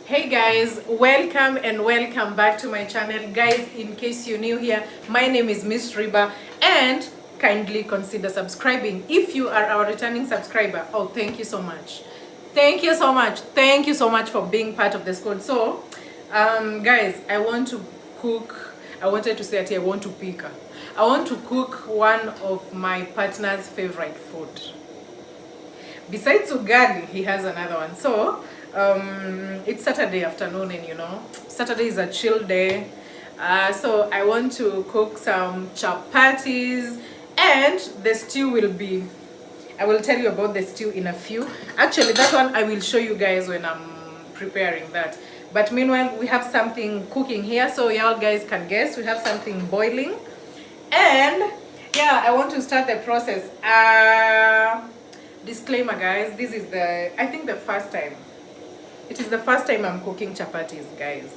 Hey guys, welcome and welcome back to my channel. Guys, in case you're new here, my name is Miss Riba, and kindly consider subscribing if you are our returning subscriber. Oh, thank you so much. Thank you so much. Thank you so much for being part of the squad. So, guys, I want to cook. I wanted to say that I want to pick. I want to cook one of my partner's favorite food. Besides ugali, he has another one. So it's Saturday afternoon, and Saturday is a chill day. So I want to cook some chapatis, and the stew will be, I will tell you about the stew in a few. Actually, that one I will show you guys when I'm preparing that. But meanwhile, we have something cooking here, so y'all guys can guess. We have something boiling. And yeah, I want to start the process. Disclaimer, guys, this is I think the first time. It is the first time I'm cooking chapatis, guys.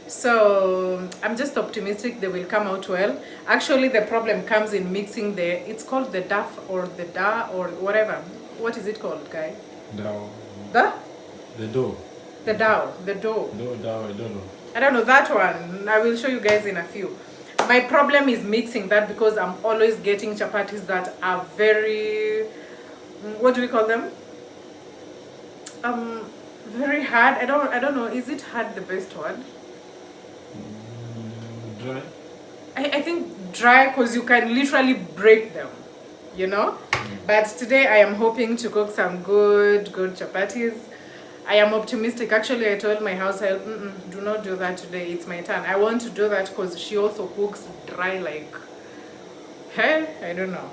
So I'm just optimistic they will come out well. Actually, the problem comes in mixing it's called the duff or the da or whatever. What is it called, guy? Dough. The dough. The dough. The dough. No, dough, I don't know. I don't know that one. I will show you guys in a few. My problem is mixing that because I'm always getting chapatis that are very, what do we call them? Very hard. I don't know. Is it hard the best word? Dry. I think dry because you can literally break them, But today I am hoping to cook some good chapatis. I am optimistic. Actually, I told my house help, do not do that today. It's my turn. I want to do that because she also cooks dry like, hey, I don't know.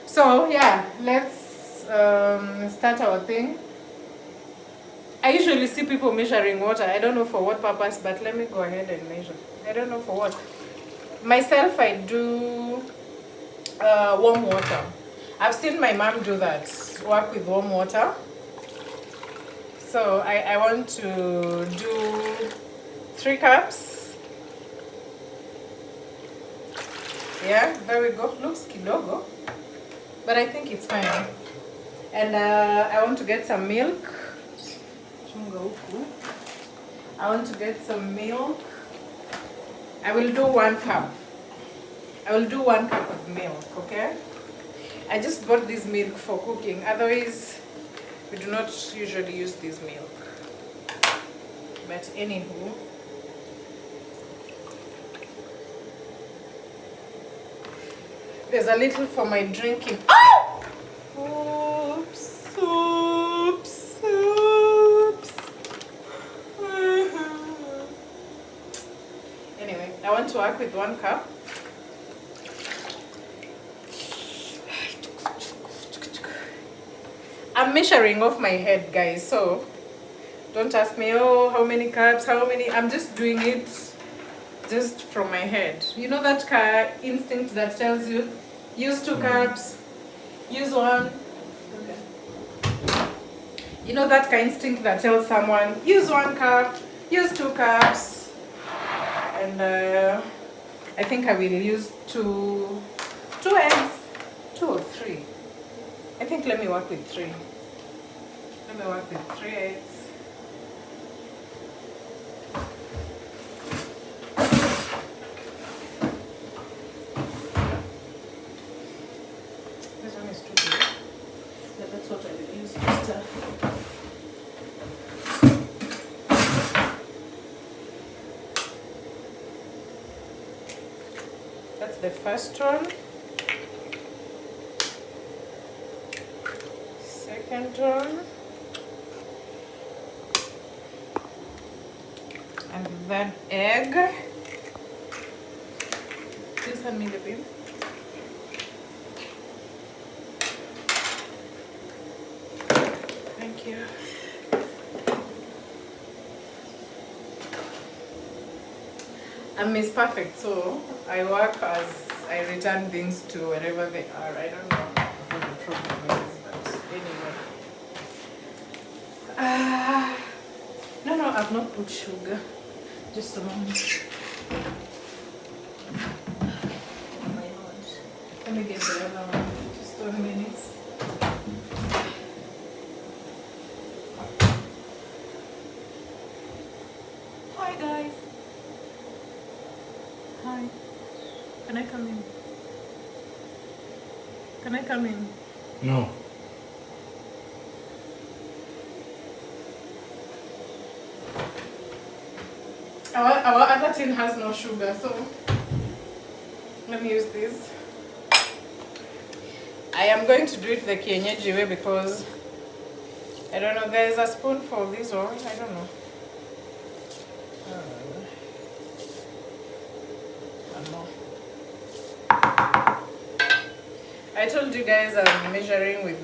So yeah, let's start our thing. I usually see people measuring water. I don't know for what purpose, but let me go ahead and measure. I don't know for what. Myself, I do warm water. I've seen my mom do that, work with warm water. So I want to do 3 cups. Yeah, there we go. Looks kidogo, but I think it's fine. And I want to get some milk. I want to get some milk. I will do 1 cup. I will do 1 cup of milk, okay? I just bought this milk for cooking. Otherwise, we do not usually use this milk. But anywho, there's a little for my drinking. Oh! Oops, oops, oops. Anyway, I want to work with 1 cup. I'm measuring off my head, guys, so don't ask me, oh, how many cups, I'm just doing it just from my head. You know that instinct that tells you, use 2 cups, use 1. Okay. You know that instinct that tells someone, use 1 cup, use 2 cups. And I think I will use 2 eggs, 2 or 3. I think let me work with 3. Let me work with 3 eggs. This one is too big. But that's what I will use to stuff. That's the first one. Second one. And then egg. Please hand me the pin. Thank you. I'm Miss Perfect, so I work as I return things to wherever they are. I don't know what the problem is, but anyway. No, I've not put sugar. Just a moment. Oh my God. Let me get the other one. Just 1 minute. guys. Hi. Can I come in? Can I come in? No. Our other tin has no sugar, so let me use this. I am going to do it the kienyeji way because I don't know, there is a spoon for this or I don't know. I told you guys I'm measuring with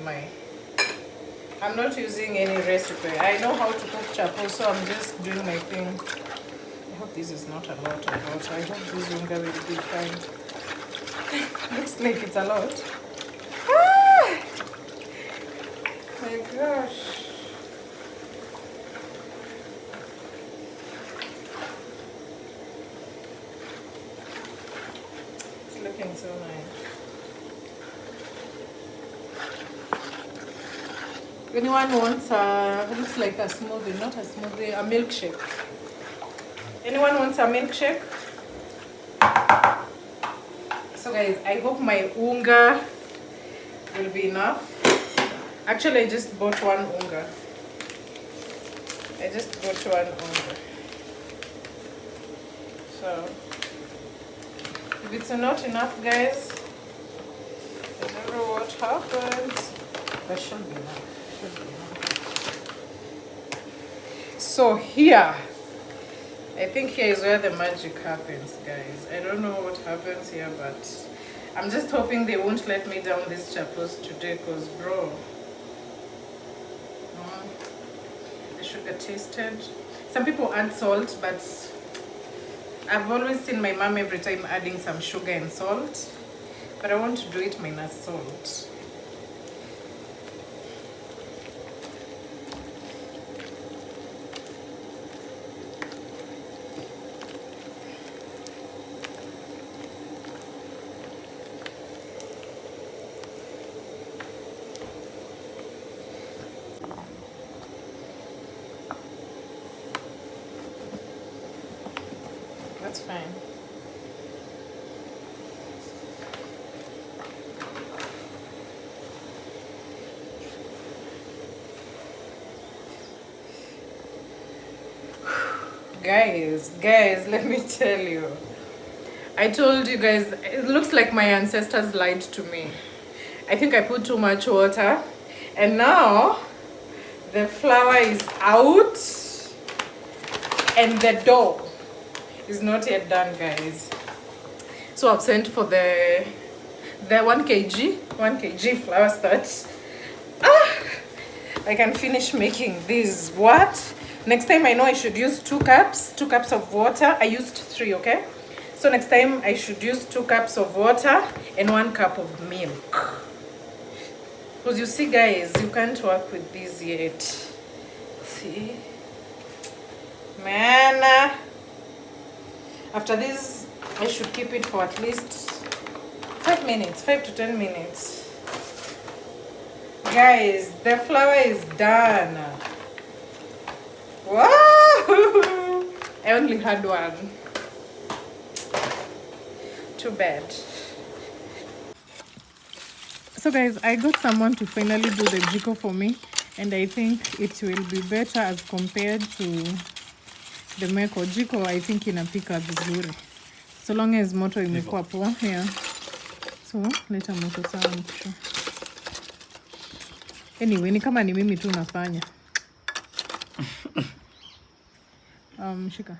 I'm not using any recipe. I know how to cook chapo, so I'm just doing my thing. I hope this is not a lot of water. I hope this unga will be fine. Looks like it's a lot. Ah! My gosh. It's looking so nice. Anyone wants looks like a smoothie, not a smoothie, a milkshake. Anyone wants a milkshake? So guys, I hope my unga will be enough. Actually, I just bought one unga. So, if it's not enough, guys, I don't know what happens. That should be enough. So here, I think here is where the magic happens, guys. I don't know what happens here, but I'm just hoping they won't let me down these chapos today, because bro, the sugar tasted. Some people add salt, but I've always seen my mom every time adding some sugar and salt, but I want to do it minus salt. That's fine. Guys, let me tell you. I told you guys, it looks like my ancestors lied to me. I think I put too much water, and now the flour is out and the dough is not yet done, guys. So I've sent for the 1 kg flour starch. I can finish making these. What? Next time I know I should use 2 cups of water. I used 3, okay? So next time I should use 2 cups of water and 1 cup of milk. Because you see, guys, you can't work with this yet. See? Man. After this, I should keep it for at least 5 minutes, 5 to 10 minutes. Guys, the flour is done. Wow! I only had 1. Too bad. So guys, I got someone to finally do the jiko for me, and I think it will be better as compared to the meko. Jiko I think inapika vizuri, so long as moto imekuwa poa. Yeah. So leta moto sawa mkisho. Anyway, ni kama ni mimi tu nafanya. Shika.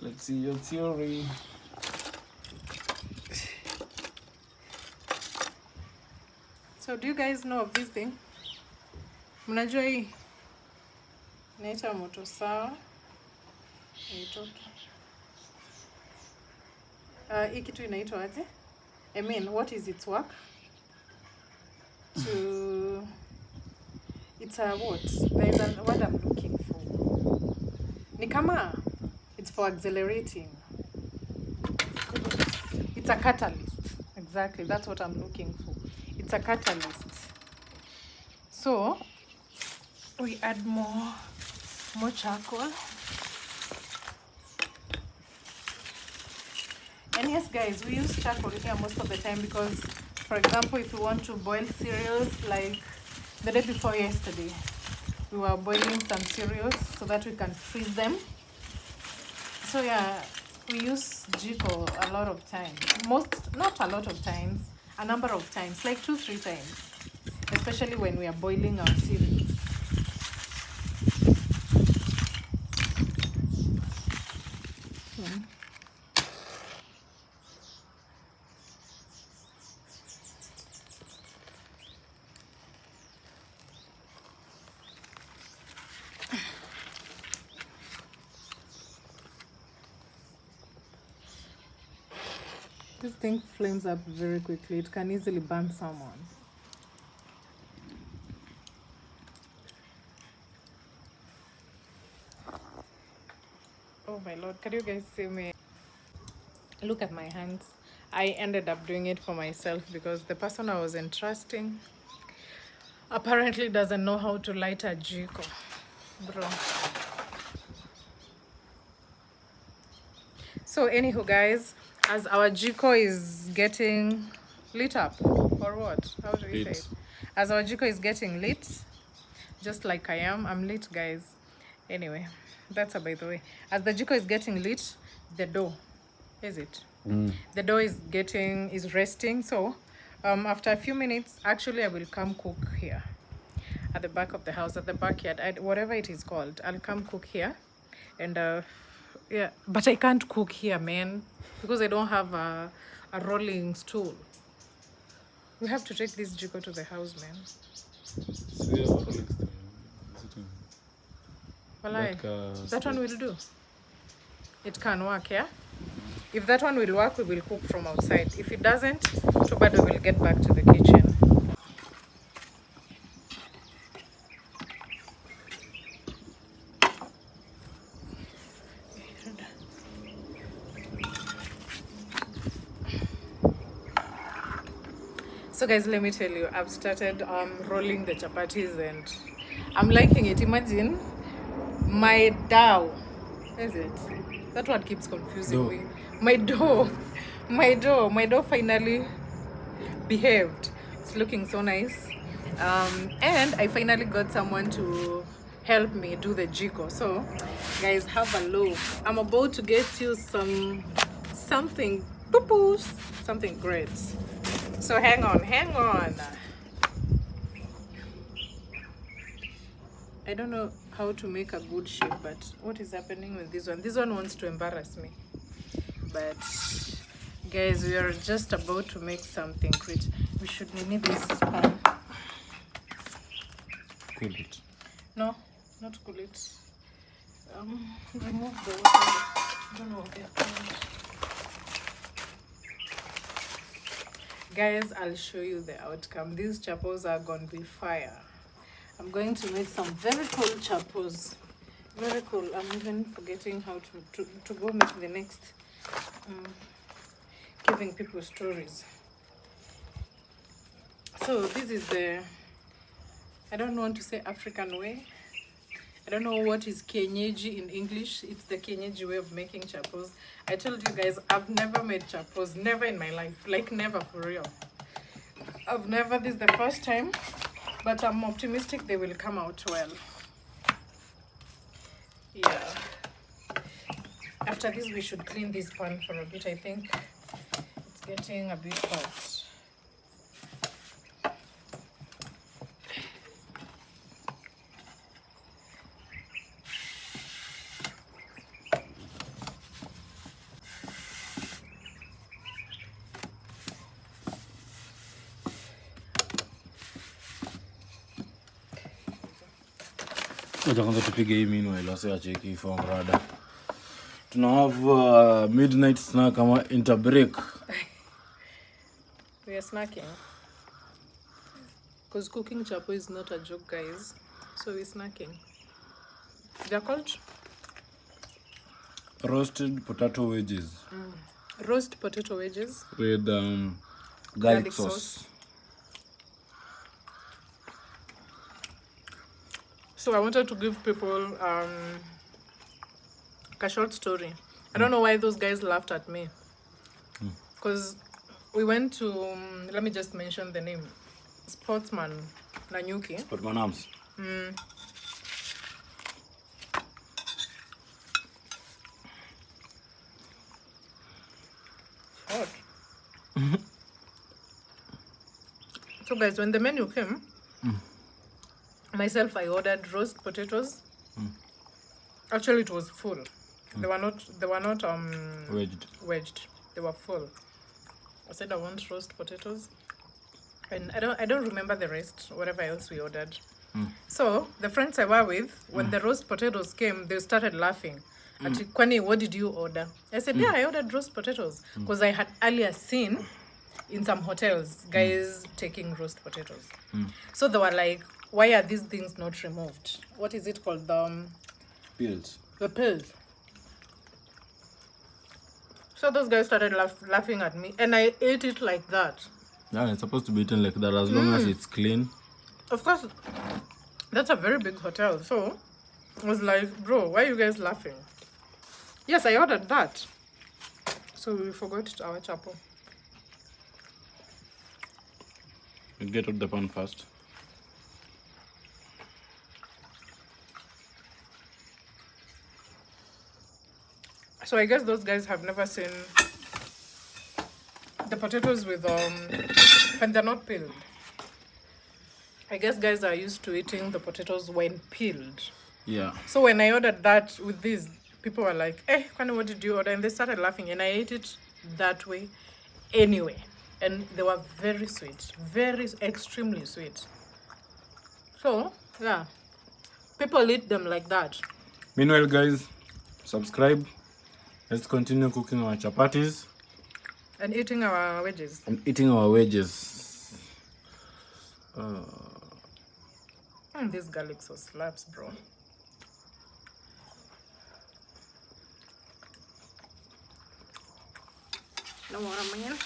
Let's see your theory. So do you guys know of this thing? Mnajua hii? Inaitwa moto sawa. Hii kitu inaitwa aje? I mean, what is its work? It's a what? There's a word I'm looking for. Ni kama it's for accelerating. It's a catalyst. Exactly, that's what I'm looking for. It's a catalyst. So we add more charcoal. And yes, guys, we use charcoal here most of the time because, for example, if you want to boil cereals, like the day before yesterday, we were boiling some cereals so that we can freeze them. So yeah, we use jiko a lot of times. Not a lot of times, a number of times, like 2-3 times, especially when we are boiling our cereals. This thing flames up very quickly. It can easily burn someone. Oh my lord, can you guys see me? Look at my hands. I ended up doing it for myself because the person I was entrusting apparently doesn't know how to light a jiko. Bro. So anywho, guys, as our jiko is getting lit up, or what? How do we say it? As our jiko is getting lit, just like I'm lit, guys. Anyway, that's a by the way. As the jiko is getting lit, the dough, is it? The dough is resting. So after a few minutes, actually I will come cook here at the back of the house, at the backyard, whatever it is called. I'll come cook here. And yeah, but I can't cook here, man, because I don't have a rolling stool. We have to take this jiko to the house, man. So you have a rolling stool. Well, that one will do. It can work, yeah? If that one will work, we will cook from outside. If it doesn't, too bad, we will get back to the kitchen. So guys, let me tell you, I've started rolling the chapatis and I'm liking it. Imagine my dough, is it? That word keeps confusing me. My dough finally behaved. It's looking so nice. And I finally got someone to help me do the jiko. So guys, have a look. I'm about to get you something poo-poos, something great. So hang on. I don't know how to make a good shape, but what is happening with this one? This one wants to embarrass me. But guys, we are just about to make something great. We should need this pan. Cool it. No, not cool it. Remove the water. I don't know what they're called. Guys, I'll show you the outcome. These chapos are gonna be fire. I'm going to make some very cool chapos. Very cool. I'm even forgetting how to go make the next giving people stories. So this is the, I don't want to say African way. I don't know what is kienyeji in English. It's the kienyeji way of making chapos. I told you guys, I've never made chapos. Never in my life. Like never, for real. This is the first time. But I'm optimistic they will come out well. Yeah. After this, we should clean this pan for a bit. I think it's getting a bit hot. Ngoja kwanza tupige hii meanwhile wase acheki hii form rada. Tuna have midnight snack ama inter break. We are snacking. Because cooking chapo is not a joke, guys. So we're snacking. They're called? Roasted potato wedges. Roast potato wedges. With garlic sauce. So I wanted to give people a short story. I don't know why those guys laughed at me. Because we went to, let me just mention the name, Sportsman Nanyuki. But my name's Hot. So guys, when the menu came, myself, I ordered roast potatoes. Actually, it was full. They were not wedged. They were full. I said I want roast potatoes, and I don't remember the rest, whatever else we ordered. So the friends I were with, when the roast potatoes came, they started laughing. Ati, Kwani, what did you order? I said, yeah, I ordered roast potatoes, because I had earlier seen in some hotels guys taking roast potatoes. So they were like, why are these things not removed? What is it called? pills. The pills. So those guys started laughing at me, and I ate it like that. Yeah, it's supposed to be eaten like that as long as it's clean. Of course, that's a very big hotel. So I was like, bro, why are you guys laughing? Yes, I ordered that. So we forgot our chapo. You get out the pan first. So I guess those guys have never seen the potatoes with when they're not peeled. I guess guys are used to eating the potatoes when peeled. Yeah. So when I ordered that with these, people were like, "Eh, Kwani, what did you order?" And they started laughing, and I ate it that way anyway. And they were very sweet, very extremely sweet. So yeah, people eat them like that. Meanwhile, guys, subscribe. Let's continue cooking our chapatis And eating our wedges. and eating our wedges. This garlic sauce slaps, bro. No more, man.